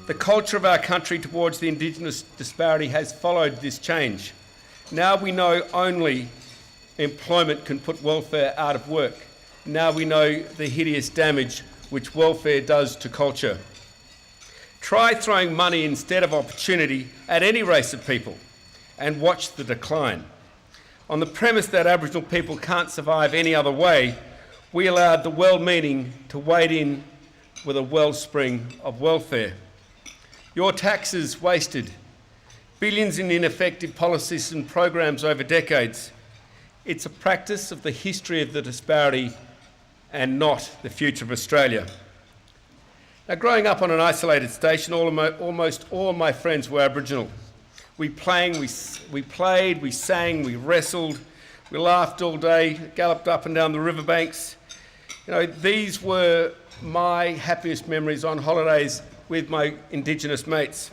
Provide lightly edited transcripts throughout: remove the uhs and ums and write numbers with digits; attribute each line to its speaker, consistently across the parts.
Speaker 1: The culture of our country towards the Indigenous disparity has followed this change. Now we know only employment can put welfare out of work. Now we know the hideous damage which welfare does to culture. Try throwing money instead of opportunity at any race of people and watch the decline. On the premise that Aboriginal people can't survive any other way, we allowed the well-meaning to wade in with a wellspring of welfare. Your taxes wasted, billions in ineffective policies and programs over decades. It's a practice of the history of the disparity and not the future of Australia. Now, growing up on an isolated station, almost all my friends were Aboriginal. We played, we sang, we wrestled, we laughed all day, galloped up and down the riverbanks. These were my happiest memories on holidays with my Indigenous mates.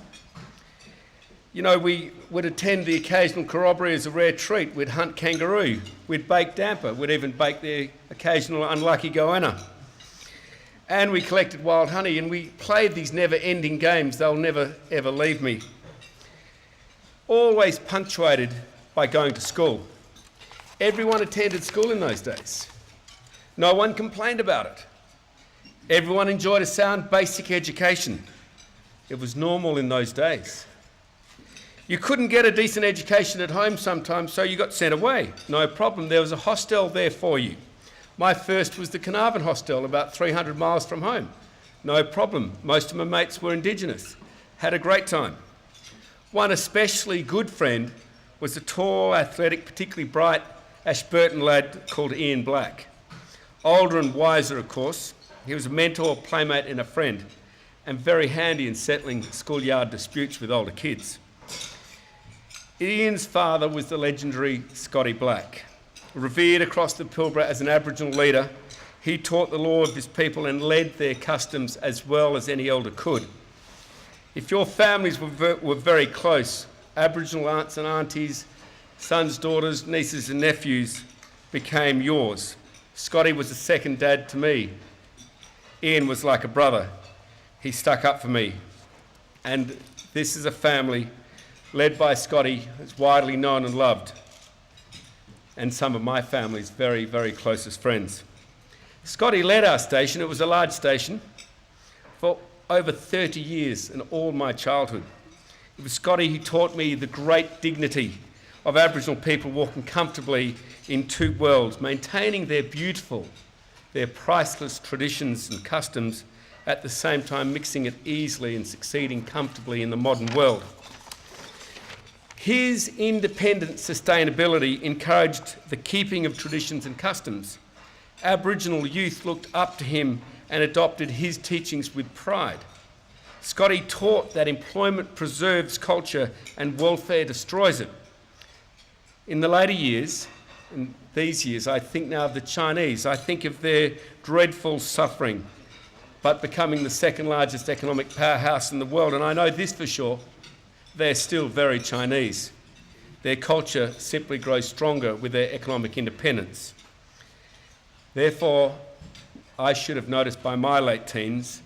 Speaker 1: We would attend the occasional corroboree as a rare treat. We'd hunt kangaroo, we'd bake damper, we'd even bake the occasional unlucky goanna. And we collected wild honey, and we played these never-ending games. They'll never, ever leave me. Always punctuated by going to school. Everyone attended school in those days. No one complained about it. Everyone enjoyed a sound basic education. It was normal in those days. You couldn't get a decent education at home sometimes, so you got sent away. No problem, there was a hostel there for you. My first was the Carnarvon Hostel, about 300 miles from home. No problem, most of my mates were Indigenous. Had a great time. One especially good friend was a tall, athletic, particularly bright Ashburton lad called Ian Black. Older and wiser, of course. He was a mentor, playmate and a friend, and very handy in settling schoolyard disputes with older kids. Ian's father was the legendary Scotty Black. Revered across the Pilbara as an Aboriginal leader, he taught the law of his people and led their customs as well as any elder could. If your families were very close, Aboriginal aunts and aunties, sons, daughters, nieces and nephews became yours. Scotty was a second dad to me. Ian was like a brother. He stuck up for me. And this is a family led by Scotty, who's widely known and loved, and some of my family's very, very closest friends. Scotty led our station. It was a large station for over 30 years and all my childhood. It was Scotty who taught me the great dignity of Aboriginal people walking comfortably in two worlds, maintaining their beautiful, their priceless traditions and customs, at the same time mixing it easily and succeeding comfortably in the modern world. His independent sustainability encouraged the keeping of traditions and customs. Aboriginal youth looked up to him and adopted his teachings with pride. Scotty taught that employment preserves culture and welfare destroys it. In the later years, in these years, I think now of the Chinese. I think of their dreadful suffering, but becoming the second largest economic powerhouse in the world. And I know this for sure, they're still very Chinese. Their culture simply grows stronger with their economic independence. Therefore, I should have noticed by my late teens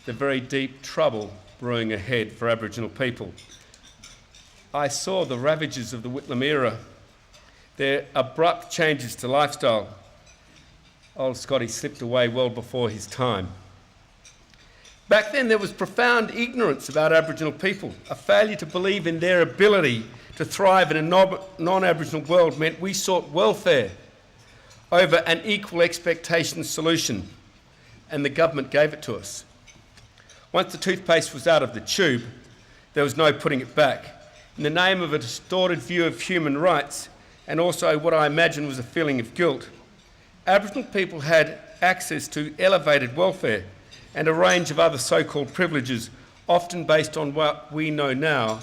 Speaker 1: the very deep trouble brewing ahead for Aboriginal people. I saw the ravages of the Whitlam era, their abrupt changes to lifestyle. Old Scotty slipped away well before his time. Back then there was profound ignorance about Aboriginal people. A failure to believe in their ability to thrive in a non-Aboriginal world meant we sought welfare over an equal expectation solution, and the government gave it to us. Once the toothpaste was out of the tube, there was no putting it back. In the name of a distorted view of human rights, and also what I imagine was a feeling of guilt, Aboriginal people had access to elevated welfare and a range of other so-called privileges, often based on what we know now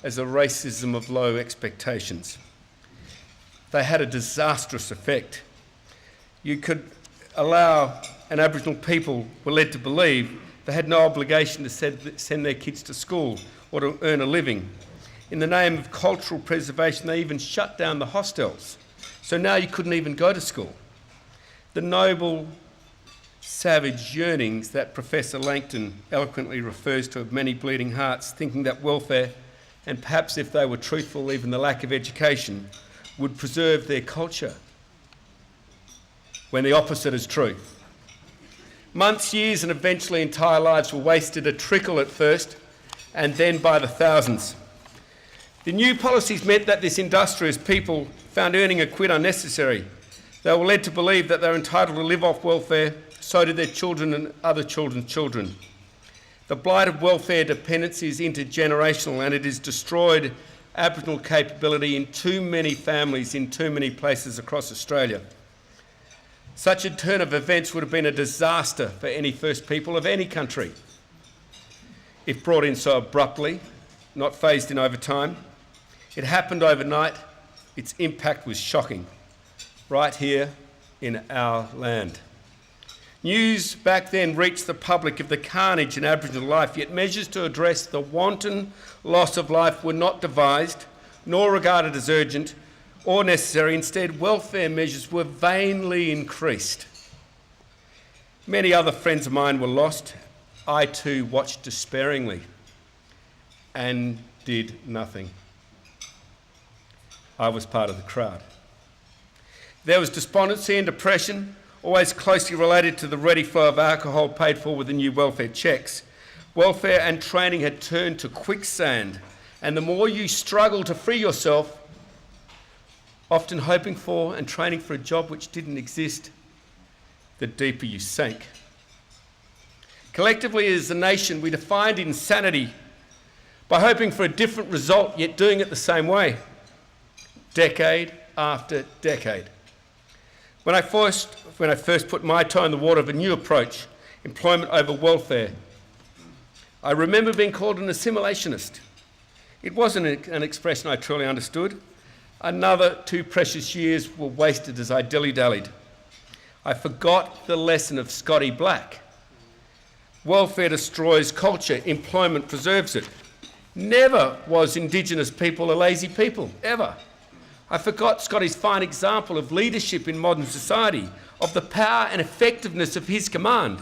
Speaker 1: as a racism of low expectations. They had a disastrous effect. You could allow, and Aboriginal people were led to believe, they had no obligation to send their kids to school or to earn a living. In the name of cultural preservation, they even shut down the hostels. So now you couldn't even go to school. The noble savage yearnings that Professor Langton eloquently refers to of many bleeding hearts, thinking that welfare, and perhaps if they were truthful, even the lack of education, would preserve their culture, when the opposite is true. Months, years, and eventually entire lives were wasted, a trickle at first, and then by the thousands. The new policies meant that this industrious people found earning a quid unnecessary. They were led to believe that they were entitled to live off welfare, so did their children and other children's children. The blight of welfare dependency is intergenerational, and it has destroyed Aboriginal capability in too many families in too many places across Australia. Such a turn of events would have been a disaster for any First People of any country. If brought in so abruptly, not phased in over time, it happened overnight. Its impact was shocking, right here in our land. News back then reached the public of the carnage in Aboriginal life, yet measures to address the wanton loss of life were not devised, nor regarded as urgent or necessary. Instead, welfare measures were vainly increased. Many other friends of mine were lost. I too watched despairingly and did nothing. I was part of the crowd. There was despondency and depression, always closely related to the ready flow of alcohol paid for with the new welfare checks. Welfare and training had turned to quicksand, and the more you struggle to free yourself, often hoping for and training for a job which didn't exist, the deeper you sank. Collectively as a nation, we defined insanity by hoping for a different result, yet doing it the same way, decade after decade. When I first put my toe in the water of a new approach, employment over welfare, I remember being called an assimilationist. It wasn't an expression I truly understood. Another 2 precious years were wasted as I dilly-dallied. I forgot the lesson of Scotty Black. Welfare destroys culture, employment preserves it. Never was Indigenous people a lazy people, ever. I forgot Scotty's fine example of leadership in modern society, of the power and effectiveness of his command.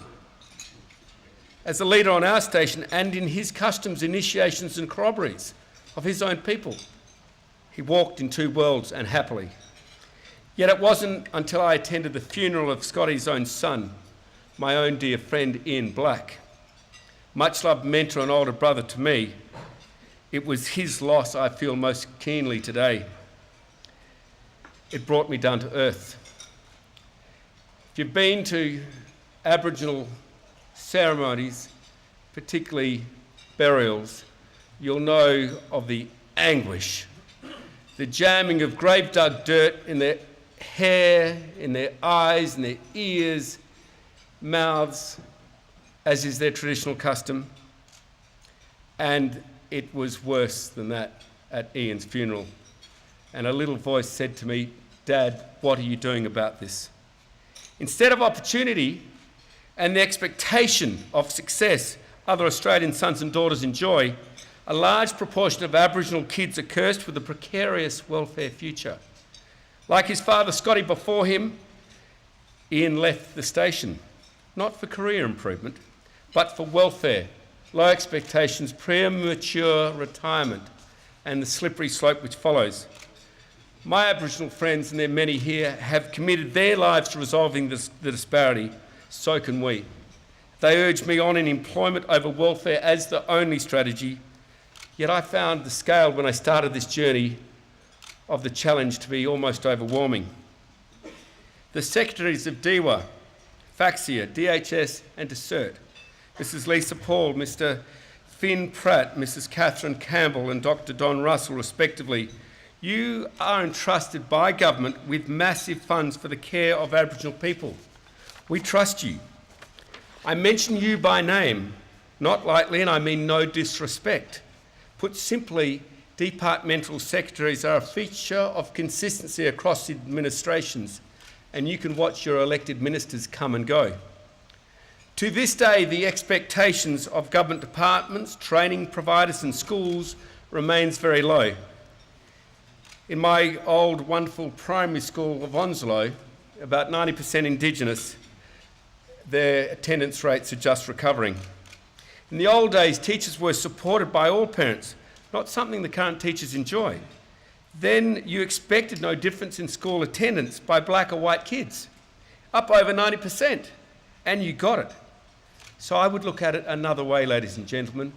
Speaker 1: As a leader on our station and in his customs, initiations and corroborees of his own people, he walked in 2 worlds and happily. Yet it wasn't until I attended the funeral of Scotty's own son, my own dear friend Ian Black, much loved mentor and older brother to me. It was his loss I feel most keenly today. It brought me down to earth. If you've been to Aboriginal ceremonies, particularly burials, you'll know of the anguish, the jamming of grave-dug dirt in their hair, in their eyes, in their ears, mouths, as is their traditional custom. And it was worse than that at Ian's funeral. And a little voice said to me, "Dad, what are you doing about this?" Instead of opportunity and the expectation of success other Australian sons and daughters enjoy, a large proportion of Aboriginal kids are cursed with a precarious welfare future. Like his father Scotty before him, Ian left the station, not for career improvement, but for welfare, low expectations, premature retirement, and the slippery slope which follows. My Aboriginal friends, and there are many here, have committed their lives to resolving the disparity. So can we. They urged me on in employment over welfare as the only strategy, yet I found the scale when I started this journey of the challenge to be almost overwhelming. The secretaries of DEWA, FAXIA, DHS and DSERT, Mrs Lisa Paul, Mr Finn Pratt, Mrs Catherine Campbell and Dr Don Russell respectively, you are entrusted by government with massive funds for the care of Aboriginal people. We trust you. I mention you by name, not lightly, and I mean no disrespect. Put simply, departmental secretaries are a feature of consistency across administrations, and you can watch your elected ministers come and go. To this day, the expectations of government departments, training providers and schools remains very low. In my old wonderful primary school of Onslow, about 90% Indigenous, their attendance rates are just recovering. In the old days, teachers were supported by all parents, not something the current teachers enjoy. Then you expected no difference in school attendance by black or white kids, up over 90%, and you got it. So I would look at it another way, ladies and gentlemen.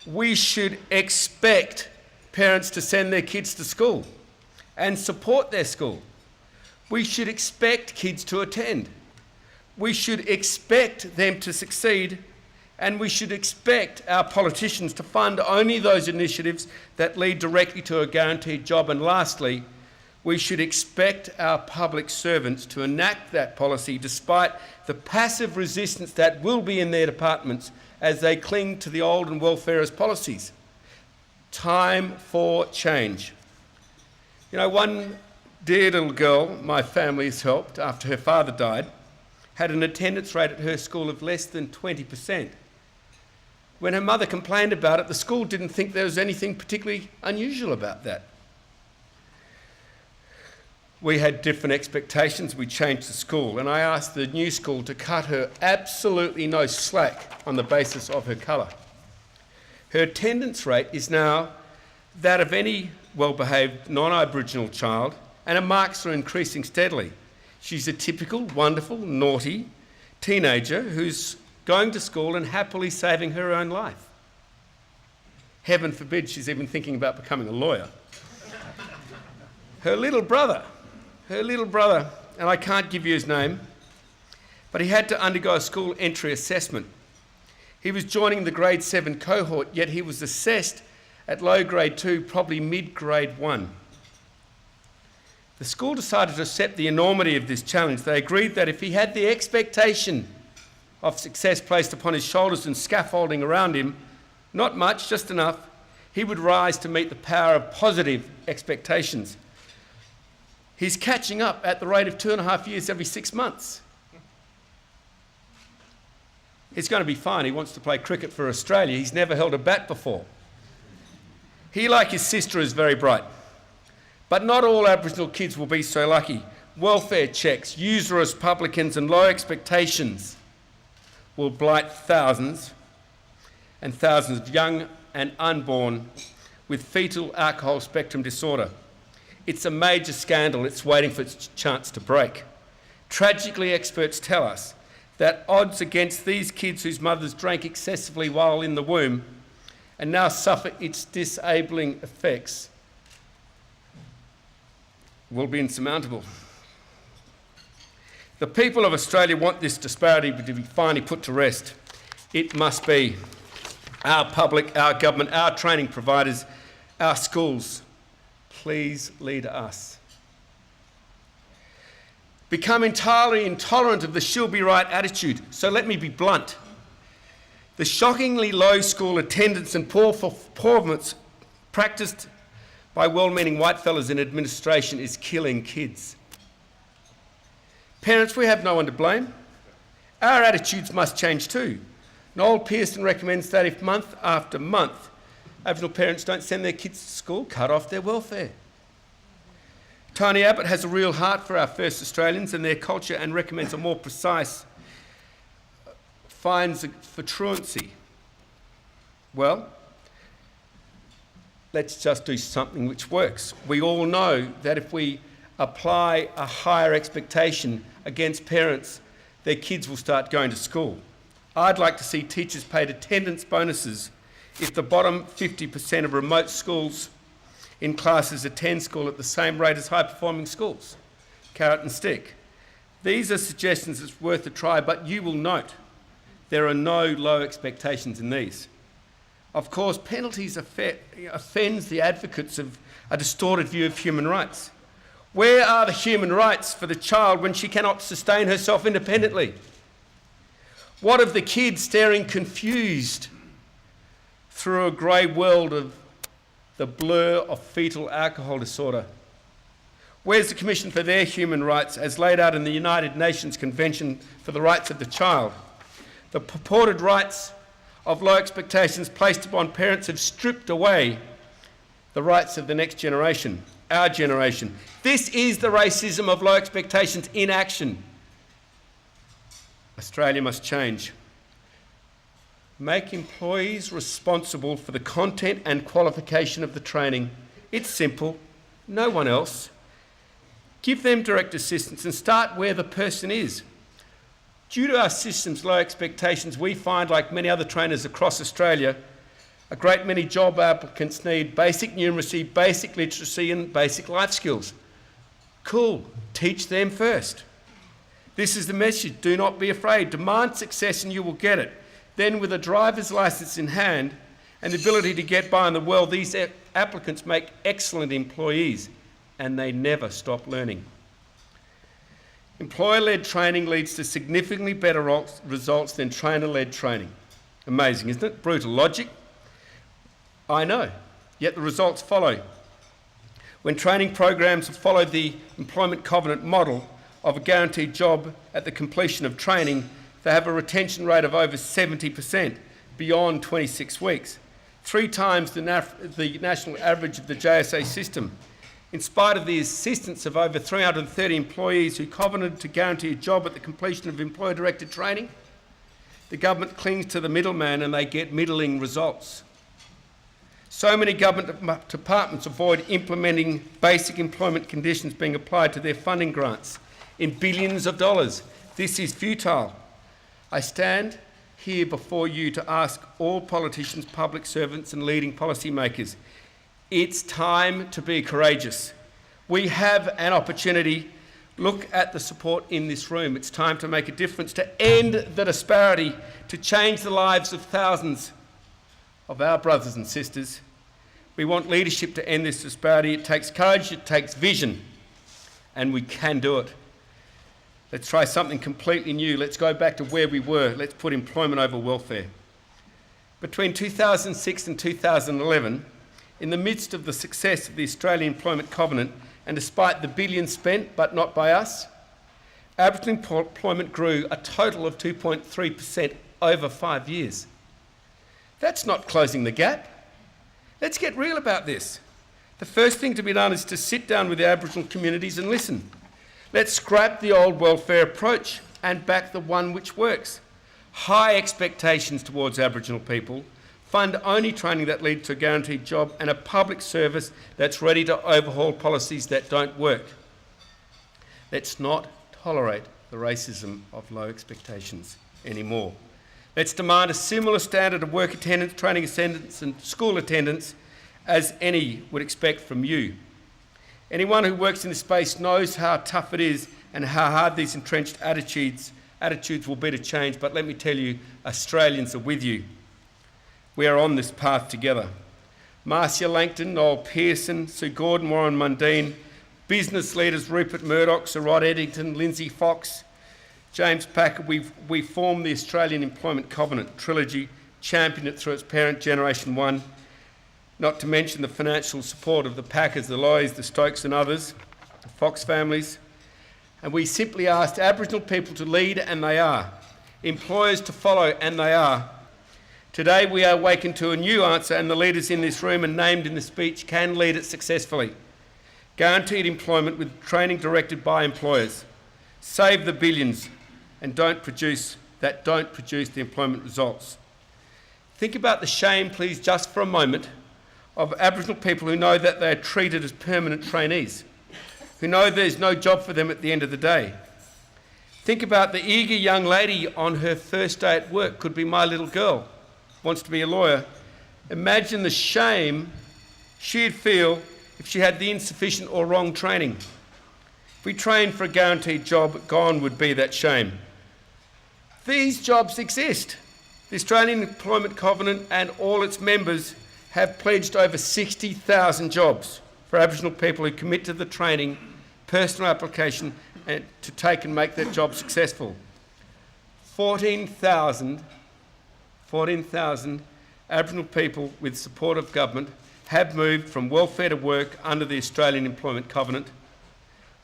Speaker 1: We should expect parents to send their kids to school and support their school. We should expect kids to attend. We should expect them to succeed, and we should expect our politicians to fund only those initiatives that lead directly to a guaranteed job. And lastly, we should expect our public servants to enact that policy despite the passive resistance that will be in their departments as they cling to the old and welfarist policies. Time for change. You know, one dear little girl my family has helped after her father died had an attendance rate at her school of less than 20%. When her mother complained about it, the school didn't think there was anything particularly unusual about that. We had different expectations. We changed the school, and I asked the new school to cut her absolutely no slack on the basis of her colour. Her attendance rate is now that of any well-behaved non-Aboriginal child, and her marks are increasing steadily. She's a typical, wonderful, naughty teenager who's going to school and happily saving her own life. Heaven forbid she's even thinking about becoming a lawyer. Her little brother, and I can't give you his name, but he had to undergo a school entry assessment. He was joining the grade 7 cohort, yet he was assessed at low grade 2, probably mid-grade 1. The school decided to accept the enormity of this challenge. They agreed that if he had the expectation of success placed upon his shoulders and scaffolding around him, not much, just enough, he would rise to meet the power of positive expectations. He's catching up at the rate of 2.5 years every 6 months. He's going to be fine. He wants to play cricket for Australia. He's never held a bat before. He, like his sister, is very bright. But not all Aboriginal kids will be so lucky. Welfare checks, usurious publicans and low expectations will blight thousands and thousands of young and unborn with fetal alcohol spectrum disorder. It's a major scandal. It's waiting for its chance to break. Tragically, experts tell us that odds against these kids whose mothers drank excessively while in the womb and now suffer its disabling effects will be insurmountable. The people of Australia want this disparity to be finally put to rest. It must be. Our public, our government, our training providers, our schools, please lead us. Become entirely intolerant of the she'll be right attitude. So let me be blunt. The shockingly low school attendance and poor performance practiced by well-meaning whitefellas in administration is killing kids. Parents, we have no one to blame. Our attitudes must change too. Noel Pearson recommends that if month after month Aboriginal parents don't send their kids to school, cut off their welfare. Tony Abbott has a real heart for our First Australians and their culture and recommends a more precise fines for truancy. Well, let's just do something which works. We all know that if we apply a higher expectation against parents, their kids will start going to school. I'd like to see teachers paid attendance bonuses if the bottom 50% of remote schools in classes attend school at the same rate as high-performing schools. Carrot and stick. These are suggestions that's worth a try, but you will note there are no low expectations in these. Of course, penalties offends the advocates of a distorted view of human rights. Where are the human rights for the child when she cannot sustain herself independently? What of the kid staring confused through a grey world of the blur of fetal alcohol disorder? Where's the Commission for their human rights as laid out in the United Nations Convention for the Rights of the Child? The purported rights of low expectations placed upon parents have stripped away the rights of the next generation, our generation. This is the racism of low expectations in action. Australia must change. Make employees responsible for the content and qualification of the training. It's simple, no one else. Give them direct assistance and start where the person is. Due to our system's low expectations, we find, like many other trainers across Australia, a great many job applicants need basic numeracy, basic literacy and basic life skills. Cool, teach them first. This is the message, do not be afraid. Demand success and you will get it. Then with a driver's licence in hand and the ability to get by in the world, these applicants make excellent employees and they never stop learning. Employer-led training leads to significantly better results than trainer-led training. Amazing, isn't it? Brutal logic. I know, yet the results follow. When training programs have followed the employment covenant model of a guaranteed job at the completion of training, they have a retention rate of over 70% beyond 26 weeks, 3 times the national average of the JSA system. In spite of the assistance of over 330 employees who covenanted to guarantee a job at the completion of employer-directed training, the government clings to the middleman and they get middling results. So many government departments avoid implementing basic employment conditions being applied to their funding grants in billions of dollars. This is futile. I stand here before you to ask all politicians, public servants and leading policymakers, it's time to be courageous. We have an opportunity. Look at the support in this room. It's time to make a difference, to end the disparity, to change the lives of thousands of our brothers and sisters. We want leadership to end this disparity. It takes courage, it takes vision, and we can do it. Let's try something completely new. Let's go back to where we were. Let's put employment over welfare. Between 2006 and 2011, in the midst of the success of the Australian Employment Covenant, and despite the billions spent, but not by us, Aboriginal employment grew a total of 2.3% over 5 years. That's not closing the gap. Let's get real about this. The first thing to be done is to sit down with the Aboriginal communities and listen. Let's scrap the old welfare approach and back the one which works. High expectations towards Aboriginal people, fund only training that leads to a guaranteed job, and a public service that's ready to overhaul policies that don't work. Let's not tolerate the racism of low expectations anymore. Let's demand a similar standard of work attendance, training attendance and school attendance as any would expect from you. Anyone who works in this space knows how tough it is and how hard these entrenched attitudes will be to change, but let me tell you, Australians are with you. We are on this path together. Marcia Langton, Noel Pearson, Sue Gordon, Warren Mundine, business leaders Rupert Murdoch, Sir Rod Eddington, Lindsay Fox, James Packer, we formed the Australian Employment Covenant Trilogy, championed it through its parent GenerationOne, not to mention the financial support of the Packers, the Loys, the Stokes and others, the Fox families. And we simply asked Aboriginal people to lead, and they are. Employers to follow, and they are. Today we are awakened to a new answer, and the leaders in this room and named in the speech can lead it successfully. Guaranteed employment with training directed by employers. Save the billions and don't produce the employment results. Think about the shame, please, just for a moment, of Aboriginal people who know that they are treated as permanent trainees, who know there's no job for them at the end of the day. Think about the eager young lady on her first day at work, could be my little girl, wants to be a lawyer. Imagine the shame she'd feel if she had the insufficient or wrong training. If we trained for a guaranteed job, gone would be that shame. These jobs exist. The Australian Employment Covenant and all its members have pledged over 60,000 jobs for Aboriginal people who commit to the training, personal application, and to take and make that job successful. 14,000 Aboriginal people with support of government have moved from welfare to work under the Australian Employment Covenant.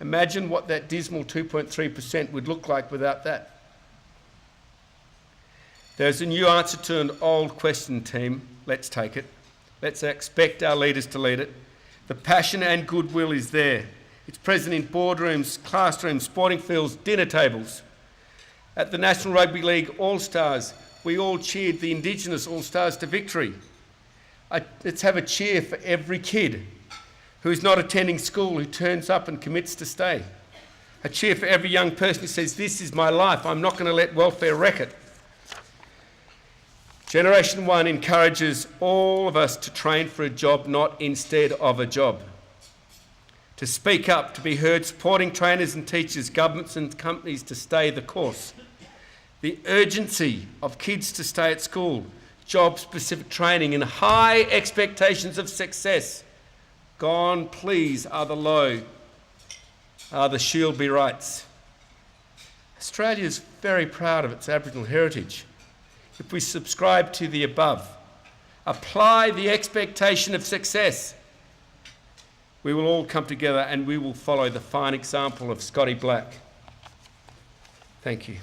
Speaker 1: Imagine what that dismal 2.3% would look like without that. There's a new answer to an old question, team. Let's take it. Let's expect our leaders to lead it. The passion and goodwill is there. It's present in boardrooms, classrooms, sporting fields, dinner tables. At the National Rugby League All-Stars, we all cheered the Indigenous All-Stars to victory. Let's have a cheer for every kid who's not attending school, who turns up and commits to stay. A cheer for every young person who says, this is my life, I'm not going to let welfare wreck it. Generation One encourages all of us to train for a job, not instead of a job. To speak up, to be heard, supporting trainers and teachers, governments and companies to stay the course. The urgency of kids to stay at school, job-specific training and high expectations of success. Gone, please, are the low, are the shield be rights. Australia is very proud of its Aboriginal heritage. If we subscribe to the above, apply the expectation of success, we will all come together and we will follow the fine example of Scotty Black. Thank you.